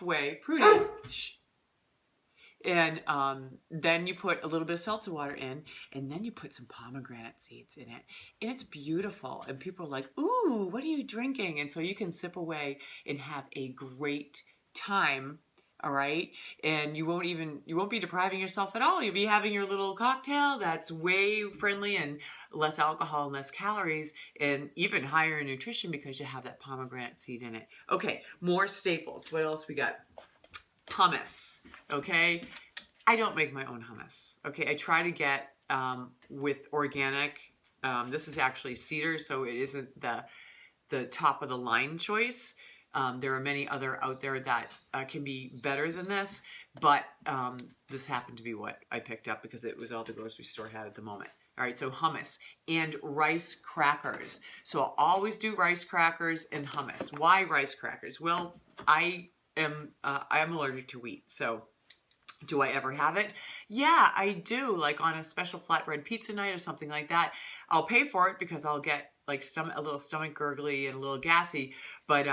Way, Prudie. Shh. And then you put a little bit of seltzer water in, and then you put some pomegranate seeds in it. And it's beautiful. And people are like, ooh, what are you drinking? And so you can sip away and have a great time. All right. And you won't be depriving yourself at all. You'll be having your little cocktail that's way friendly and less alcohol and less calories and even higher in nutrition because you have that pomegranate seed in it. Okay, more staples. What else we got? Hummus, okay? I don't make my own hummus, okay? I try to get with organic. This is actually cedar, so it isn't the top of the line choice. There are many other out there that can be better than this, but this happened to be what I picked up because it was all the grocery store had at the moment. All right, so hummus and rice crackers. So I'll always do rice crackers and hummus. Why rice crackers? Well, I am allergic to wheat, so do I ever have it? Yeah, I do. Like on a special flatbread pizza night or something like that. I'll pay for it because I'll get like a little stomach gurgly and a little gassy, but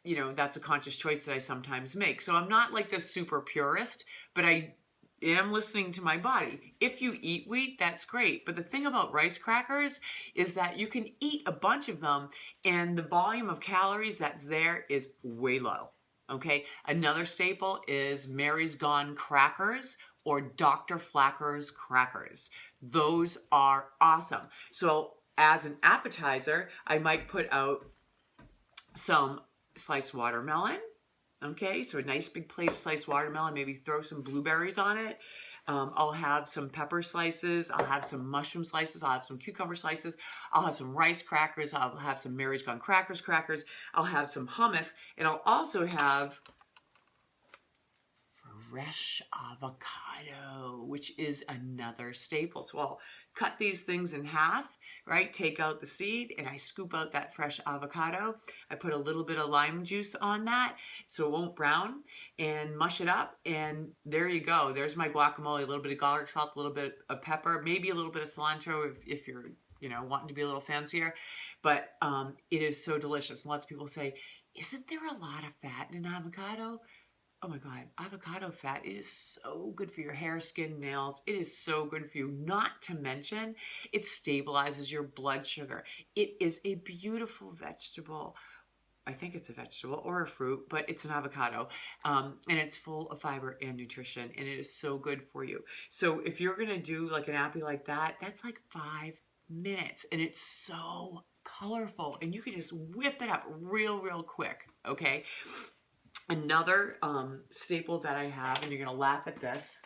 you know, that's a conscious choice that I sometimes make. So I'm not like this super purist, but I am listening to my body. If you eat wheat, that's great. But the thing about rice crackers is that you can eat a bunch of them and the volume of calories that's there is way low. Okay, another staple is Mary's Gone crackers or Dr. Flacker's crackers. Those are awesome. So as an appetizer, I might put out some sliced watermelon. Okay, so a nice big plate of sliced watermelon, maybe throw some blueberries on it. I'll have some pepper slices, I'll have some mushroom slices, I'll have some cucumber slices, I'll have some rice crackers, I'll have some Mary's Gone crackers, I'll have some hummus, and I'll also have fresh avocado, which is another staple. So I'll cut these things in half, right? Take out the seed and I scoop out that fresh avocado. I put a little bit of lime juice on that so it won't brown and mush it up. And there you go. There's my guacamole, a little bit of garlic salt, a little bit of pepper, maybe a little bit of cilantro if you're, you know, wanting to be a little fancier. But it is so delicious. And lots of people say, isn't there a lot of fat in an avocado? Oh my God, avocado fat, it is so good for your hair, skin, nails. It is so good for you. Not to mention, it stabilizes your blood sugar. It is a beautiful vegetable. I think it's a vegetable or a fruit, but it's an avocado. And it's full of fiber and nutrition, and it is so good for you. So if you're gonna do like an appy like that, that's like 5 minutes, and it's so colorful, and you can just whip it up real quick, okay? Another staple that I have, and you're going to laugh at this,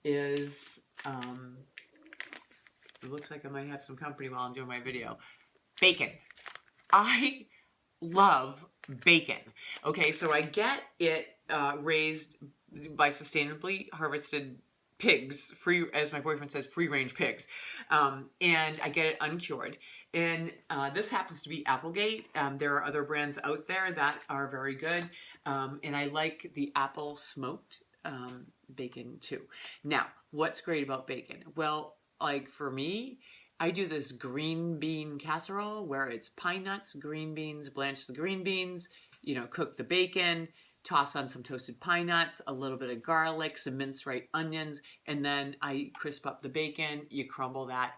is, it looks like I might have some company while I'm doing my video, bacon. I love bacon. Okay, so I get it raised by sustainably harvested pigs, free, as my boyfriend says, free-range pigs, and I get it uncured. And this happens to be Applegate. There are other brands out there that are very good, and I like the apple smoked bacon too. Now, what's great about bacon? Well, like for me, I do this green bean casserole where it's pine nuts, green beans, blanch the green beans, you know, cook the bacon, toss on some toasted pine nuts, a little bit of garlic, some minced right onions, and then I crisp up the bacon. You crumble that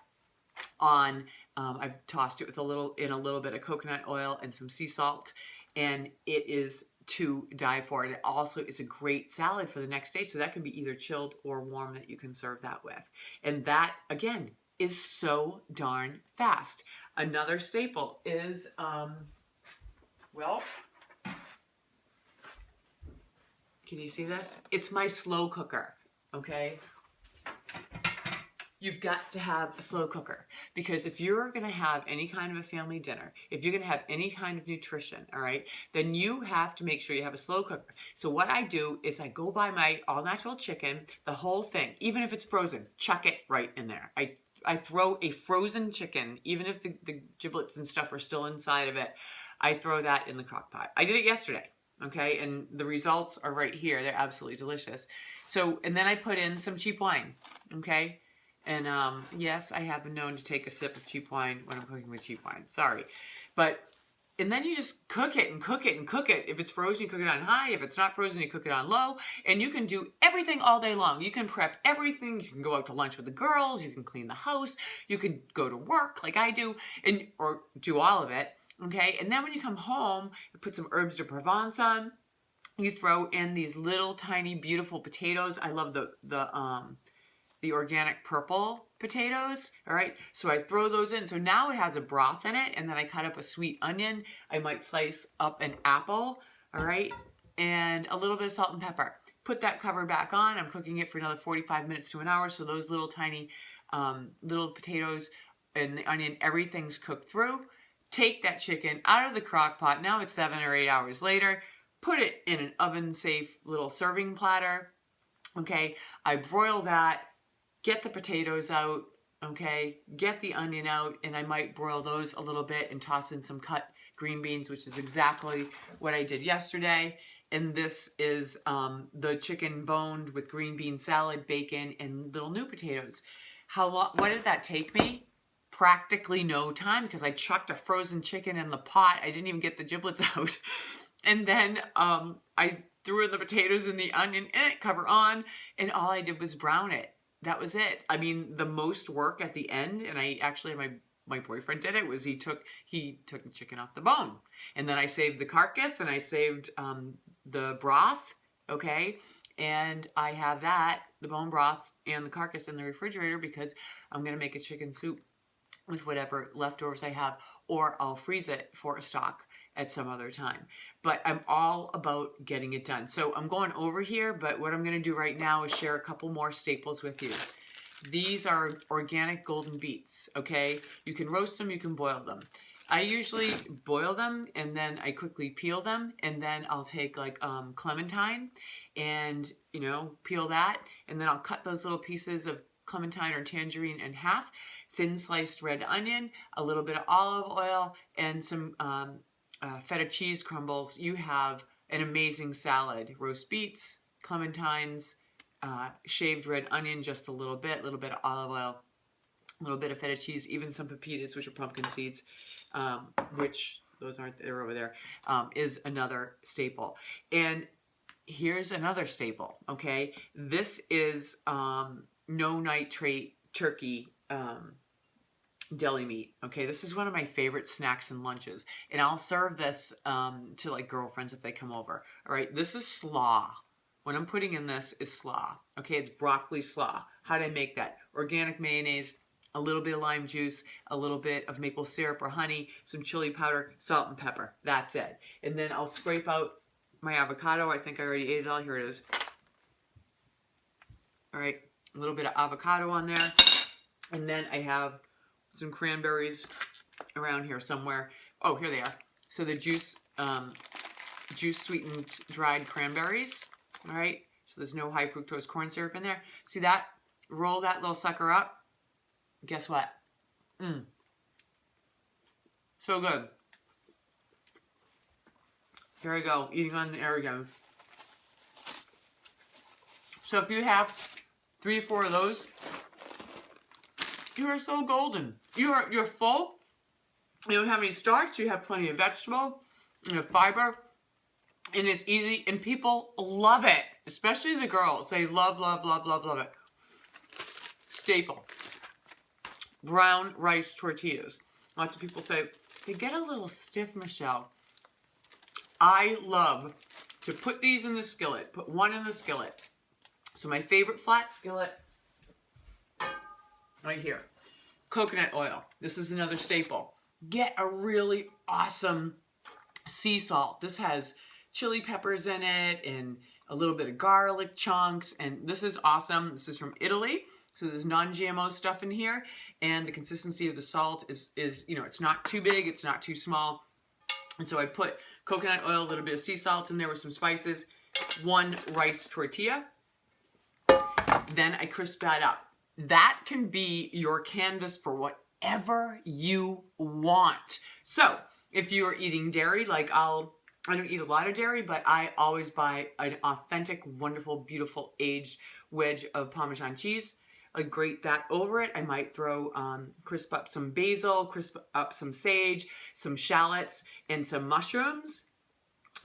on. I've tossed it with a little bit of coconut oil and some sea salt, and it is to die for. It also is a great salad for the next day, so that can be either chilled or warm that you can serve that with. And that, again, is so darn fast. Another staple is, well, can you see this? It's my slow cooker, okay? You've got to have a slow cooker because if you're going to have any kind of a family dinner, if you're going to have any kind of nutrition, all right, then you have to make sure you have a slow cooker. So what I do is I go buy my all-natural chicken, the whole thing, even if it's frozen, chuck it right in there. I throw a frozen chicken, even if the giblets and stuff are still inside of it, I throw that in the crock pot. I did it yesterday. Okay, and the results are right here. They're absolutely delicious. So, and then I put in some cheap wine, okay? And yes, I have been known to take a sip of cheap wine when I'm cooking with cheap wine. Sorry. But And then you just cook it and cook it and cook it. If it's frozen, you cook it on high. If it's not frozen, you cook it on low. And you can do everything all day long. You can prep everything. You can go out to lunch with the girls. You can clean the house. You can go to work like I do, or do all of it. Okay. And then when you come home, you put some herbs de Provence on. You throw in these little tiny beautiful potatoes. I love the organic purple potatoes. All right, so I throw those in. So now it has a broth in it, and then I cut up a sweet onion. I might slice up an apple, all right, and a little bit of salt and pepper. Put that cover back on. I'm cooking it for another 45 minutes to an hour. So those little tiny little potatoes and the onion, everything's cooked through. Take that chicken out of the crock pot. Now it's 7 or 8 hours later. Put it in an oven-safe little serving platter. Okay, I broil that. Get the potatoes out, okay? Get the onion out, and I might broil those a little bit and toss in some cut green beans, which is exactly what I did yesterday. And this is the chicken boned with green bean salad, bacon, and little new potatoes. How long? What did that take me? Practically no time, because I chucked a frozen chicken in the pot. I didn't even get the giblets out. And then I threw in the potatoes and the onion, cover on, and all I did was brown it. That was it. I mean, the most work at the end, and I actually, my boyfriend did it, was he took the chicken off the bone. And then I saved the carcass, and I saved the broth, okay? And I have that, the bone broth and the carcass in the refrigerator, because I'm going to make a chicken soup with whatever leftovers I have, or I'll freeze it for a stock at some other time. But I'm all about getting it done. So I'm going over here, but what I'm going to do right now is share a couple more staples with you. These are organic golden beets, okay? You can roast them, you can boil them. I usually boil them, and then I quickly peel them, and then I'll take like clementine and, you know, peel that, and then I'll cut those little pieces of clementine or tangerine in half, thin sliced red onion, a little bit of olive oil, and some feta cheese crumbles. You have an amazing salad. Roast beets, clementines, shaved red onion, just a little bit of olive oil, a little bit of feta cheese, even some pepitas, which are pumpkin seeds, which those aren't there over there, is another staple. And here's another staple, okay? This is no nitrate turkey deli meat, okay? This is one of my favorite snacks and lunches, and I'll serve this to like girlfriends if they come over. All right, this is slaw. What I'm putting in this is slaw, okay? It's broccoli slaw. How do I make that? Organic mayonnaise, a little bit of lime juice, a little bit of maple syrup or honey, some chili powder, salt and pepper. That's it. And then I'll scrape out my avocado. I think I already ate it all. Here it is. All right, a little bit of avocado on there. And then I have some cranberries around here somewhere. Oh, here they are. So the juice sweetened dried cranberries. All right, so there's no high fructose corn syrup in there. See that? Roll that little sucker up. Guess what? So good. Here I go, eating on the air again. So if you have 3 or 4 of those, you are so golden. You're full. You don't have any starch. You have plenty of vegetable. You have fiber. And it's easy. And people love it. Especially the girls. They love, love, love, love, love it. Staple. Brown rice tortillas. Lots of people say, they get a little stiff, Michelle. I love to put these in the skillet. Put one in the skillet. So my favorite flat skillet, right here. Coconut oil. This is another staple. Get a really awesome sea salt. This has chili peppers in it and a little bit of garlic chunks. And this is awesome. This is from Italy. So there's non-GMO stuff in here. And the consistency of the salt is, you know, it's not too big. It's not too small. And so I put coconut oil, a little bit of sea salt in there with some spices. 1 rice tortilla. Then I crisp that up. That can be your canvas for whatever you want. So if you are eating dairy, like I don't eat a lot of dairy, but I always buy an authentic, wonderful, beautiful aged wedge of Parmesan cheese. grate that over it. I might throw, crisp up some basil, crisp up some sage, some shallots, and some mushrooms.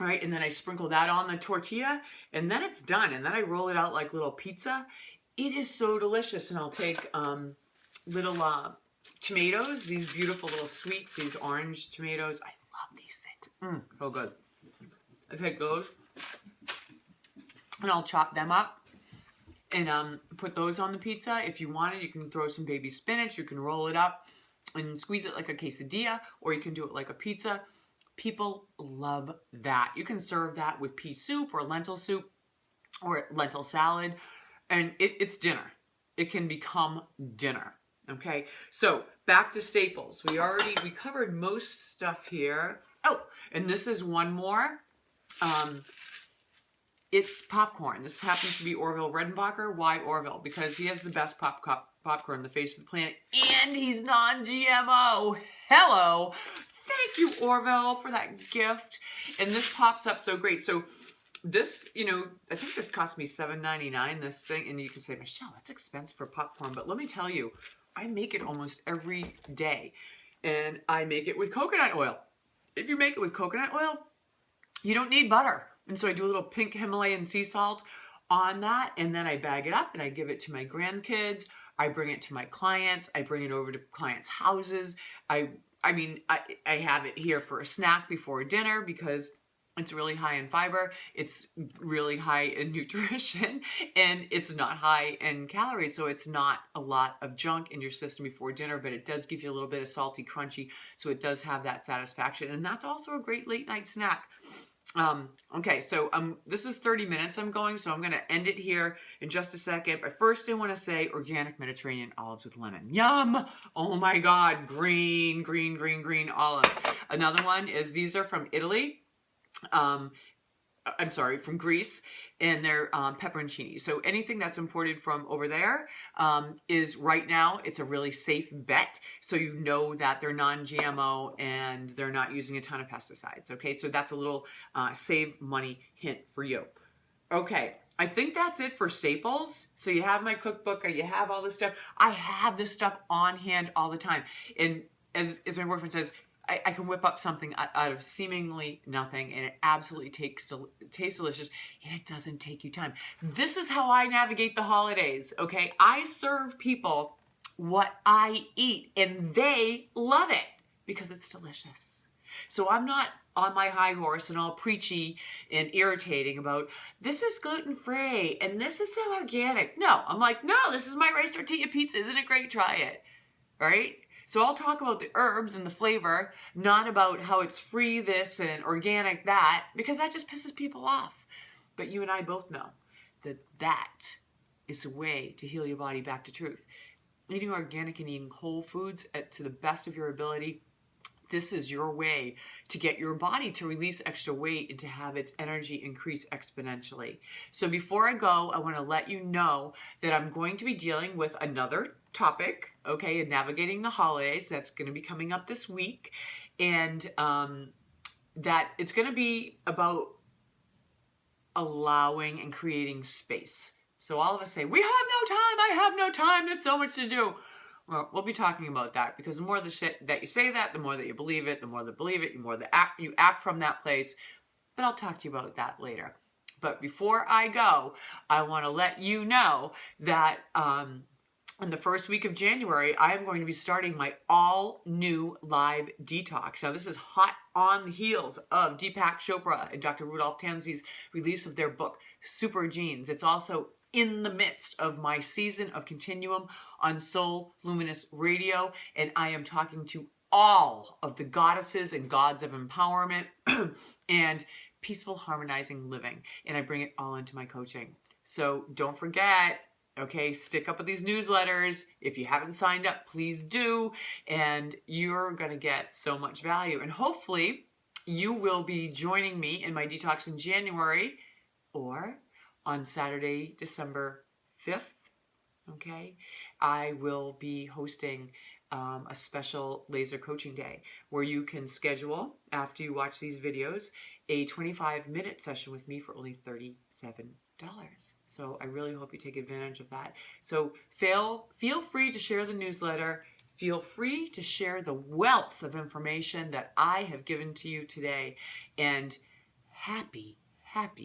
All right, and then I sprinkle that on the tortilla, and then it's done. And then I roll it out like little pizza. It is so delicious. And I'll take little tomatoes, these beautiful little sweets, these orange tomatoes. I love these things. So good. I take those, and I'll chop them up and put those on the pizza. If you wanted, you can throw some baby spinach. You can roll it up and squeeze it like a quesadilla, or you can do it like a pizza. People love that. You can serve that with pea soup or lentil salad, and it's dinner. It can become dinner. Okay, so back to staples. We covered most stuff here. Oh, and this is one more. It's popcorn. This happens to be Orville Redenbacher. Why Orville? Because he has the best popcorn on the face of the planet, and he's non-GMO. Hello. Thank you, Orville, for that gift. And this pops up so great. So this, I think this cost me $7.99, this thing. And you can say, Michelle, that's expensive for popcorn. But let me tell you, I make it almost every day. And I make it with coconut oil. If you make it with coconut oil, you don't need butter. And so I do a little pink Himalayan sea salt on that. And then I bag it up and I give it to my grandkids. I bring it to my clients. I bring it over to clients' houses. I have it here for a snack before dinner because it's really high in fiber, it's really high in nutrition, and it's not high in calories, so it's not a lot of junk in your system before dinner, but it does give you a little bit of salty, crunchy, so it does have that satisfaction, and that's also a great late night snack. Okay, so this is 30 minutes I'm going, so I'm going to end it here in just a second. But first I want to say organic Mediterranean olives with lemon. Yum! Oh my God, green olives. Another one is, these are from Italy. From Greece, and they're pepperoncini. So anything that's imported from over there is right now, it's a really safe bet. So you know that they're non-GMO and they're not using a ton of pesticides. Okay, so that's a little save money hint for you. Okay, I think that's it for staples. So you have my cookbook, you have all this stuff. I have this stuff on hand all the time. And as my boyfriend says, I can whip up something out of seemingly nothing, and it absolutely tastes delicious, and it doesn't take you time. This is how I navigate the holidays, okay? I serve people what I eat, and they love it because it's delicious. So I'm not on my high horse and all preachy and irritating about, this is gluten-free, and this is so organic. No, I'm like, no, this is my rice tortilla pizza. Isn't it great? Try it, right? So I'll talk about the herbs and the flavor, not about how it's free this and organic that, because that just pisses people off. But you and I both know that that is a way to heal your body back to truth. Eating organic and eating whole foods to the best of your ability, this is your way to get your body to release extra weight and to have its energy increase exponentially. So before I go, I want to let you know that I'm going to be dealing with another topic, okay, in navigating the holidays. That's going to be coming up this week. And that it's going to be about allowing and creating space. So all of us say, we have no time, I have no time, there's so much to do. Well, we'll be talking about that, because the more that you say that, the more that you believe it, the more that believe it, the more that you act from that place. But I'll talk to you about that later. But before I go, I want to let you know that in the first week of January, I am going to be starting my all-new live detox. Now, this is hot on the heels of Deepak Chopra and Dr. Rudolph Tanzi's release of their book, Super Genes. It's also in the midst of my season of Continuum on Soul Luminous Radio, and I am talking to all of the goddesses and gods of empowerment and peaceful, harmonizing living, and I bring it all into my coaching. So don't forget, okay, stick up with these newsletters. If you haven't signed up, please do, and you're going to get so much value. And hopefully, you will be joining me in my detox in January or on Saturday, December 5th, okay? I will be hosting a special laser coaching day where you can schedule after you watch these videos, a 25-minute session with me for only $37. So I really hope you take advantage of that. So feel free to share the newsletter. Feel free to share the wealth of information that I have given to you today. And happy